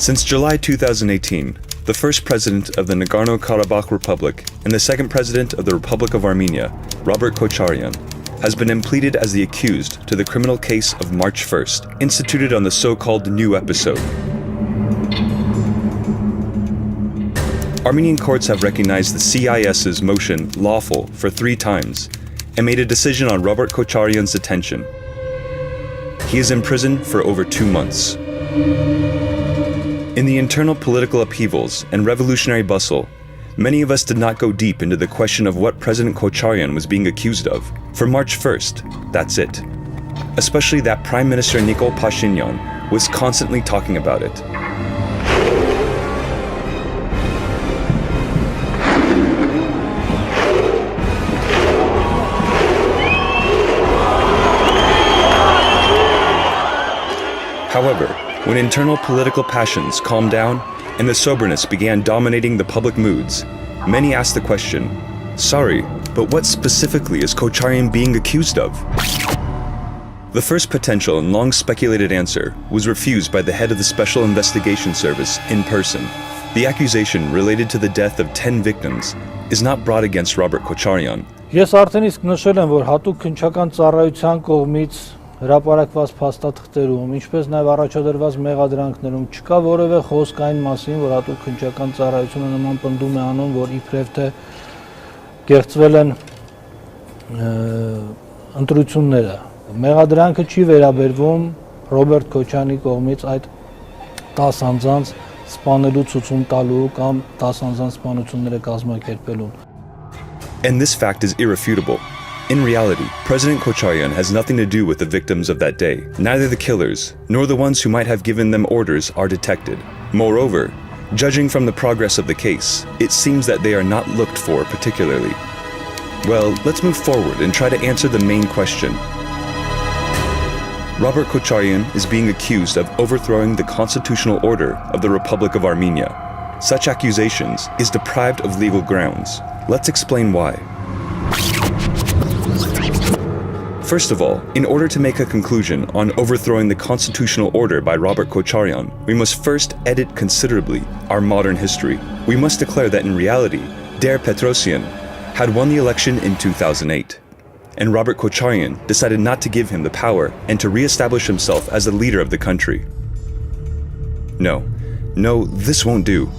Since July 2018, the first president of the Nagorno-Karabakh Republic and the second president of the Republic of Armenia, Robert Kocharyan, has been impleaded as the accused to the criminal case of March 1st, instituted on the so-called new episode. Armenian courts have recognized the CIS's motion lawful for 3 times and made a decision on Robert Kocharyan's detention. He is in prison for over 2 months. In the internal political upheavals and revolutionary bustle, many of us did not go deep into the question of what President Kocharyan was being accused of. For March 1st, that's it. Especially that Prime Minister Nikol Pashinyan was constantly talking about it. However, when internal political passions calmed down and the soberness began dominating the public moods, many asked the question, sorry, but what specifically is Kocharyan being accused of? The first potential and long speculated answer was refused by the head of the Special Investigation Service in person. The accusation related to the death of 10 victims is not brought against Robert Kocharyan. Ես արդեն իսկ նշել եմ, որ հատուկ քննչական ծառայության կողմից հրապարակված փաստաթղթերում, ինչպես նաև առաջադրված մեղադրանքներում չկա որևէ խոսք այն մասին, որ հատուկ քննչական ծառայությունը նման պնդում է անում, որ իբրև թե կեղծվել են ընտրությունները։ Մեղադրանքը չի վերաբերվում Ռոբերտ Քոչարյանի կողմից այդ 10 անձանց սպանելու ցուցում տալու կամ 10 անձանց սպանությունները կազմակերպելուն։ And this fact is irrefutable. In reality, President Kocharyan has nothing to do with the victims of that day. Neither the killers, nor the ones who might have given them orders are detected. Moreover, judging from the progress of the case, it seems that they are not looked for particularly. Well, let's move forward and try to answer the main question. Robert Kocharyan is being accused of overthrowing the constitutional order of the Republic of Armenia. Such accusations is deprived of legal grounds. Let's explain why. First of all, in order to make a conclusion on overthrowing the constitutional order by Robert Kocharyan, we must first edit considerably our modern history. We must declare that in reality, Der Petrosyan had won the election in 2008, and Robert Kocharyan decided not to give him the power and to re-establish himself as the leader of the country. No, this won't do.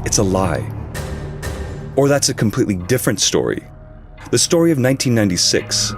It's a lie. Or that's a completely different story. The story of 1996.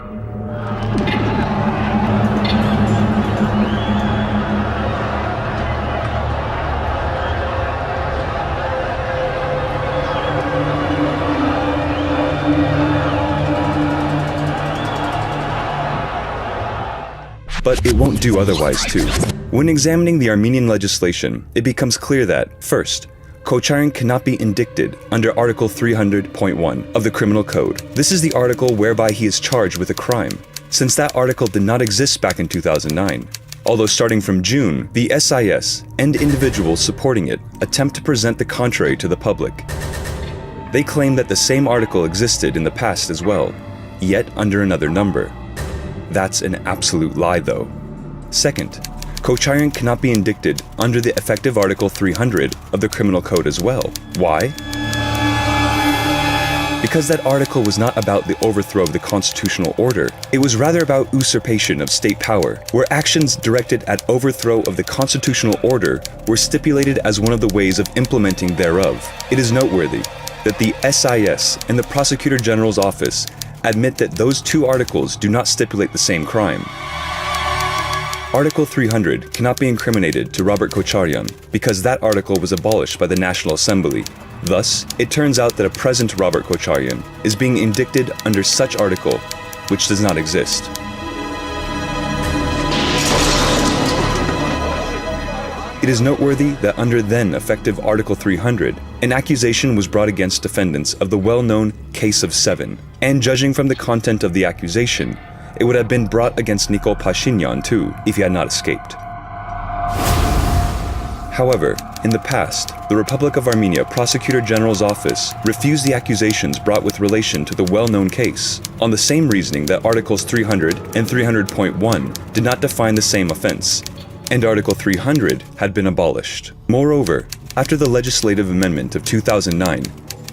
But it won't do otherwise too. When examining the Armenian legislation, it becomes clear that, first, Kocharyan cannot be indicted under Article 300.1 of the Criminal Code. This is the article whereby he is charged with a crime, since that article did not exist back in 2009. Although starting from June, the SIS and individuals supporting it attempt to present the contrary to the public. They claim that the same article existed in the past as well, yet under another number. That's an absolute lie though. Second, Kocharyan cannot be indicted under the effective Article 300 of the Criminal Code as well. Why? Because that article was not about the overthrow of the constitutional order. It was rather about usurpation of state power, where actions directed at overthrow of the constitutional order were stipulated as one of the ways of implementing thereof. It is noteworthy that the SIS and the Prosecutor General's office admit that those 2 articles do not stipulate the same crime. Article 300 cannot be incriminated to Robert Kocharyan because that article was abolished by the National Assembly. Thus, it turns out that a present Robert Kocharyan is being indicted under such article, which does not exist. It is noteworthy that under then effective Article 300, an accusation was brought against defendants of the well-known Case of 7, and judging from the content of the accusation, it would have been brought against Nikol Pashinyan too, if he had not escaped. However, in the past, the Republic of Armenia Prosecutor General's office refused the accusations brought with relation to the well-known case. on the same reasoning that Articles 300 and 300.1 did not define the same offense, and Article 300 had been abolished. Moreover, after the legislative amendment of 2009,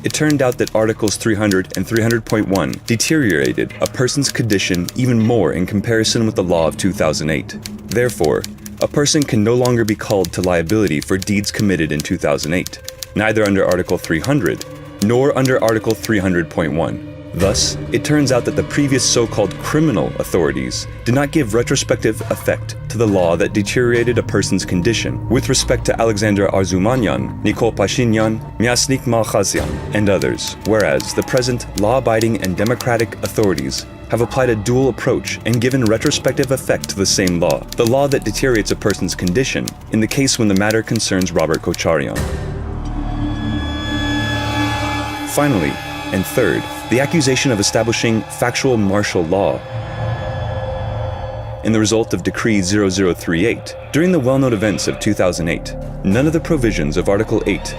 it turned out that Articles 300 and 300.1 deteriorated a person's condition even more in comparison with the law of 2008. Therefore, a person can no longer be called to liability for deeds committed in 2008, neither under Article 300 nor under Article 300.1. Thus, it turns out that the previous so-called criminal authorities did not give retrospective effect to the law that deteriorated a person's condition with respect to Alexander Arzumanyan, Nikol Pashinyan, Myasnik Malchazyan, and others, whereas the present law-abiding and democratic authorities have applied a dual approach and given retrospective effect to the same law, the law that deteriorates a person's condition, in the case when the matter concerns Robert Kocharyan. Finally, and third, the accusation of establishing factual martial law. In the result of Decree 0038, during the well-known events of 2008, none of the provisions of Article 8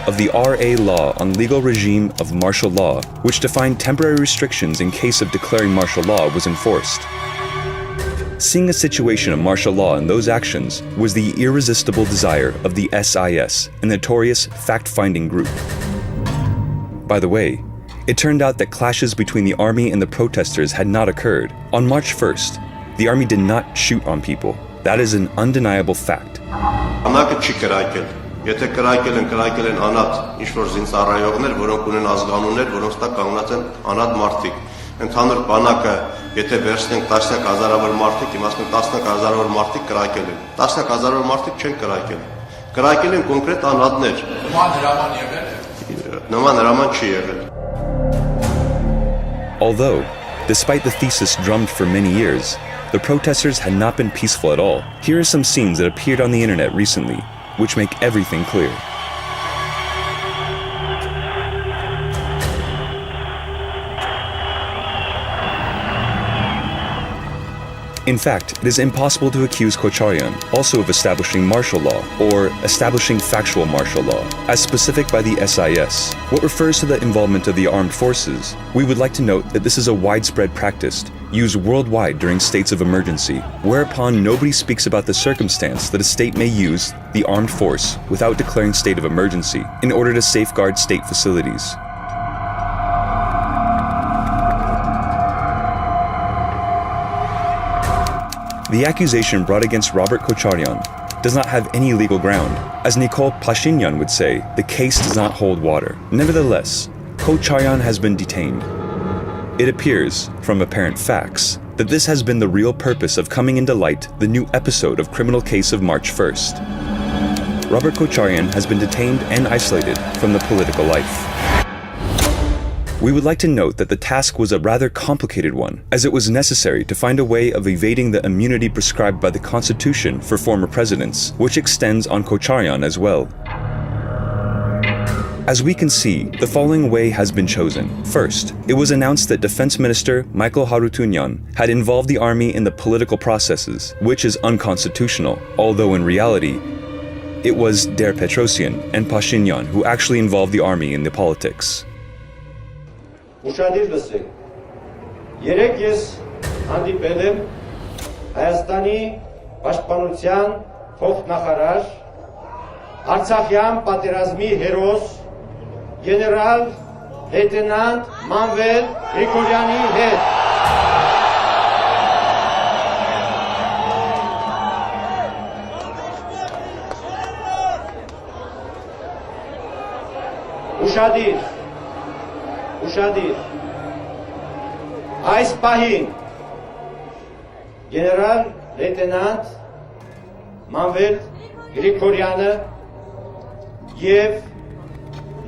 of the RA law on legal regime of martial law, which defined temporary restrictions in case of declaring martial law, was enforced. Seeing a situation of martial law in those actions was the irresistible desire of the SIS, a notorious fact-finding group. By the way, it turned out that clashes between the army and the protesters had not occurred. On March 1st, the army did not shoot on people. That is an undeniable fact. Եթե կրակել են անատ ինչ-որ զինծառայողներ, որոնք ունեն ազգանուններ, որոնց տակ կանգնած են անատ մարդիկ։ Ընդհանուր բանակը, եթե վերցնենք 10,000-ավոր մարդիկ, իմացնենք 10,000-ավոր մարդիկ կրակել են։ 10,000-ավոր մարդիկ չեն կրակել։ Կրակել են կոնկրետ անատներ։ Նման հրաման եղել է։ Նման հրաման չի եղել։ Although, despite the thesis drummed for many years, the protesters had not been peaceful at all. Here are some scenes that appeared on the internet recently, which make everything clear. In fact, it is impossible to accuse Kocharyan also of establishing martial law or establishing factual martial law, as specific by the SIS. What refers to the involvement of the armed forces, we would like to note that this is a widespread practice used worldwide during states of emergency, whereupon nobody speaks about the circumstance that a state may use the armed force without declaring state of emergency in order to safeguard state facilities. The accusation brought against Robert Kocharyan does not have any legal ground. As Nikol Pashinyan would say, the case does not hold water. Nevertheless, Kocharyan has been detained. It appears, from apparent facts, that this has been the real purpose of coming into light the new episode of criminal case of March 1st. Robert Kocharyan has been detained and isolated from the political life. We would like to note that the task was a rather complicated one, as it was necessary to find a way of evading the immunity prescribed by the Constitution for former presidents, which extends on Kocharyan as well. As we can see, the following way has been chosen. First, it was announced that Defense Minister Michael Harutyunyan had involved the army in the political processes, which is unconstitutional, although in reality, it was Der Petrosyan and Pashinyan who actually involved the army in the politics. Ուշադիր լսեք, երեք ես հանդիպել եմ Հայաստանի պաշտպանության փոխնախարար, Արցախյան պատերազմի հերոս, գեներալ լեյտենանտ Մանվել Գրիգորյանի հետ։ Ուշադիր, այս պահին գեներալ լեյտենանտ Մանվել Գրիգորյանը և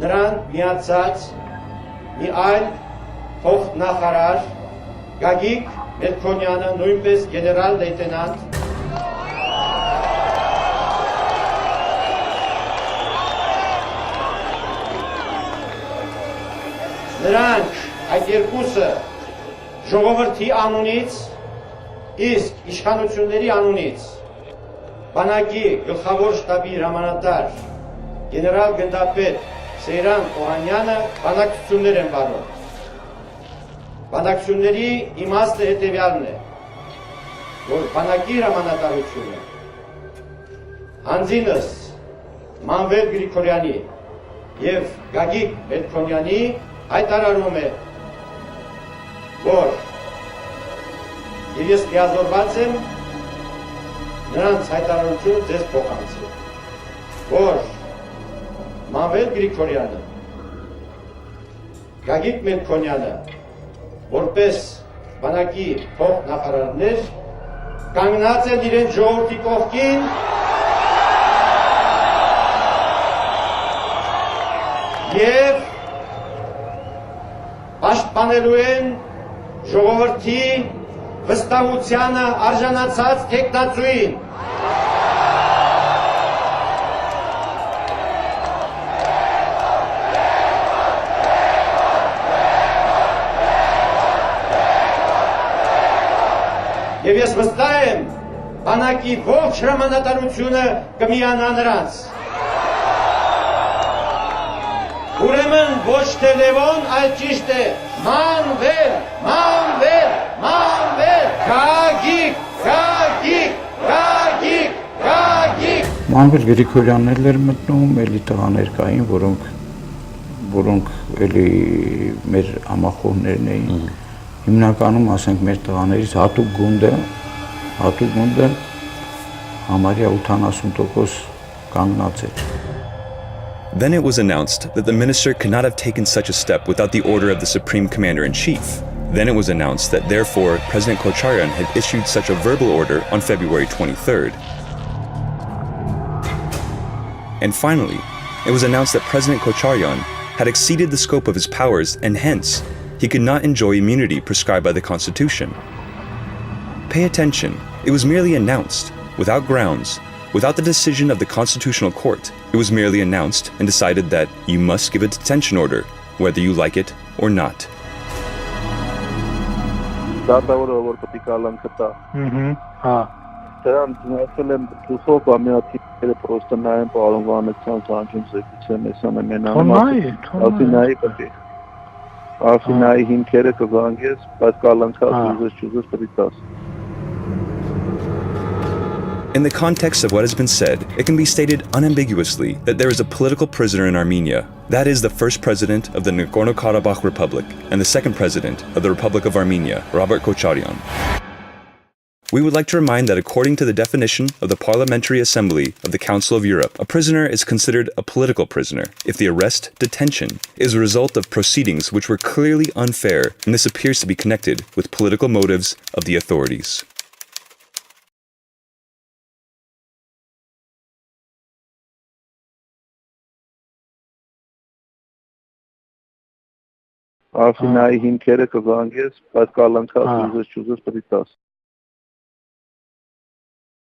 նրան միացած մի այլ փոխնախարար Գագիկ Մելքոնյանը, նույնպես գեներալ լեյտենանտ, նրանք այդ երկուսը ժողովրդի անունից, իսկ իշխանությունների անունից բանակի գլխավոր շտաբի հրամանատար գեներալ գնդապետ Սեյրան Օհանյանը բանակցություններ են վարում։ Բանակցությունների իմաստը հետևյալն է, որ բանակի հրամանատարությունը հանձինս Մանվել Գրիգորյանի եւ Գագիկ Մելքոնյանի հայտարարում է, որ ես լիազորված եմ նրանց հայտարարությունը ձեզ փոխանցել, որ Մանվել Գրիգորյանը, Գագիկ Մելքոնյանը որպես բանակի փոխնախարարներ կանգնած են իրենց ժողովրդի կողքին եւ պաշտպանելու են ժողովրդի վստահությանը արժանացած թեկնածուին։ Եվ ես վստահ եմ, բանակի ողջ հրամանատարությունը կմիանա նրանց։ Ուրեմն ոչ թե Լևոն, այլ ճիշտ է, Մանվել, Մանվել, Մանվել, Գագիկ, Գագիկ, Գագիկ, Գագիկ։ Մանվել Գրիգորյանն էր մտնում, էլի տղաներ կային, որոնք էլի մեր համախոհներն էին։ Հիմնականում ասենք մեր տղաներից հատուկ գունդը համարյա 80% կանգնած էր։ Then it was announced that the minister could not have taken such a step without the order of the Supreme Commander-in-Chief. Then it was announced that therefore President Kocharyan had issued such a verbal order on February 23rd. And finally, it was announced that President Kocharyan had exceeded the scope of his powers and hence he could not enjoy immunity prescribed by the Constitution. Pay attention, it was merely announced, without grounds, without the decision of the Constitutional Court. It was merely announced and decided that you must give a detention order, whether you like it or not. In the context of what has been said, it can be stated unambiguously that there is a political prisoner in Armenia. That is the first president of the Nagorno-Karabakh Republic and the second president of the Republic of Armenia, Robert Kocharyan. We would like to remind that according to the definition of the Parliamentary Assembly of the Council of Europe, a prisoner is considered a political prisoner if the arrest, detention, is a result of proceedings which were clearly unfair and this appears to be connected with political motives of the authorities. After 9 հիմքերը կգանգես, բայց կալանքած ուզես չուզես պետք է տաս։